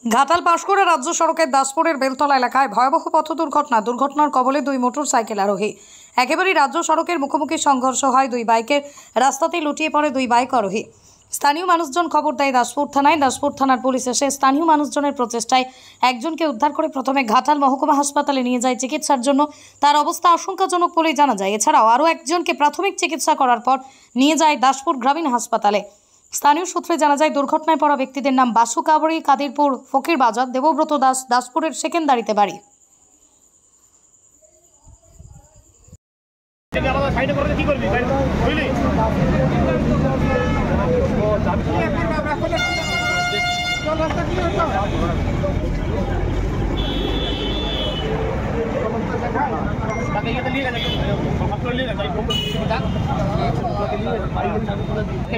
ঘাটাল পাঁশকুড়া রাজ্য সড়কের দাসপুরের বেলতলা এলাকায় ভয়াবহ পথ দুর্ঘটনার কবলে দুই মোটর সাইকেল আরোহী। একেবারেই রাজ্য সড়কের মুখোমুখি সংঘর্ষ হয় দুই বাইকের। রাস্তাতেই লুটিয়ে পড়ে দুই বাইক আরোহী। স্থানীয় মানুষজন খবর দেয় দাসপুর থানায়। দাসপুর থানার পুলিশ এসে স্থানীয় মানুষজনের প্রচেষ্টায় একজনকে উদ্ধার করে প্রথমে ঘাটাল মহকুমা হাসপাতালে নিয়ে যায় চিকিৎসার জন্য। তার অবস্থা আশঙ্কাজনক বলেই জানা যায়। এছাড়াও আরও একজনকে প্রাথমিক চিকিৎসা করার পর নিয়ে যায় দাসপুর গ্রামীণ হাসপাতালে। স্থানীয় সূত্রে জানা যায় দুর্ঘটনায় পড়া ব্যক্তিদের নাম বাসু কাবরি, কাদিরপুর ফকির বাজার, দেবব্রত দাস, দাসপুরের সেকেন্দারিতে বাড়ি।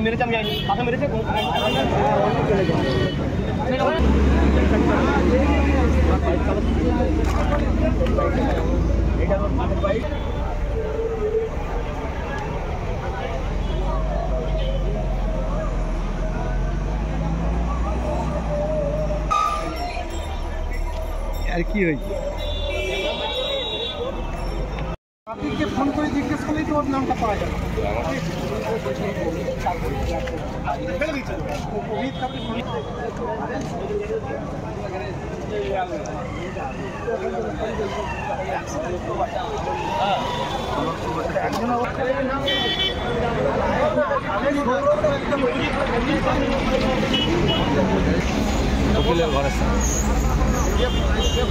मेरे चम जाएंगे मेरे से यार की हुई आपके फोन করে জিজ্ঞেস করলেই তো ওর নামটা পাওয়া যাবে।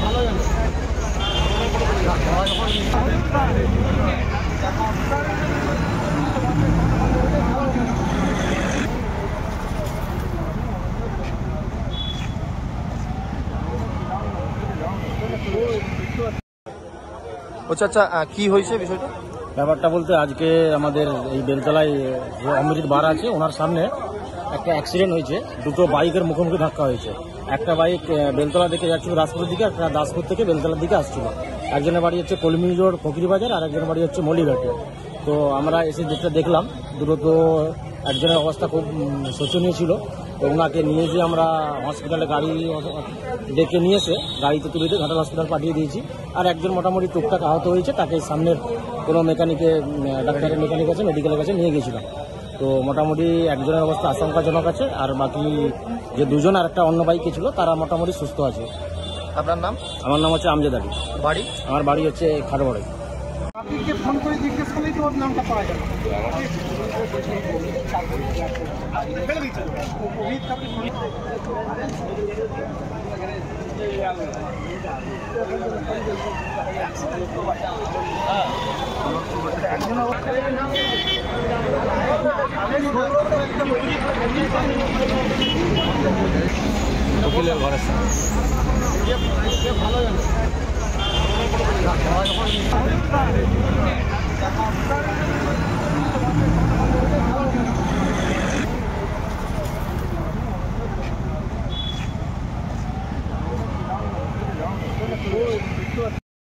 ভালো জানো আচ্ছা কি হয়েছে বিষয়টা? ব্যাপারটা বলতে আজকে আমাদের এই বেলতলায় যে অমৃত বার আছে ওনার সামনে একটা অ্যাক্সিডেন্ট হয়েছে। দুটো বাইকের মুখোমুখি ধাক্কা হয়েছে। একটা বাইক বেলতলা দিকে যাচ্ছিল দাসপুরের দিকে, একটা দাসপুর থেকে বেলতলার দিকে আসছিল। একজনের বাড়ি হচ্ছে কলমিনি রোড ফকির বাজার, আর একজনের বাড়ি হচ্ছে মলিঘাটে। তো আমরা এসে যেটা দেখলাম দ্রুত একজনের অবস্থা খুব শোচনীয় ছিল। তো ওনাকে নিয়ে যেয়ে আমরা হসপিটালে গাড়ি ডেকে নিয়ে এসে গাড়িতে তুলে দিয়ে ঘাটাল হসপিটাল পাঠিয়ে দিয়েছি। আর একজন মোটামুটি টুকটাক আহত হয়েছে, তাকে সামনের কোনো ডাক্তারের মেকানিক আছে, মেডিকেলের কাছে নিয়ে গেছিলাম। তো মোটামুটি একজনের অবস্থা আশঙ্কাজনক আছে, আর বাকি যে দুজন আর একটা অন্য বাইকে ছিল তারা মোটামুটি সুস্থ আছে। আপনার নাম? আমার নাম হচ্ছে আমজেদ আলী। বাড়ি? আমার বাড়ি হচ্ছে খাটবাড়ি। आपके फोन করে জিজ্ঞেস করলেই তো ওর নামটা পাওয়া যাবে। উকিলের ঘরের সামনে ভালো জানো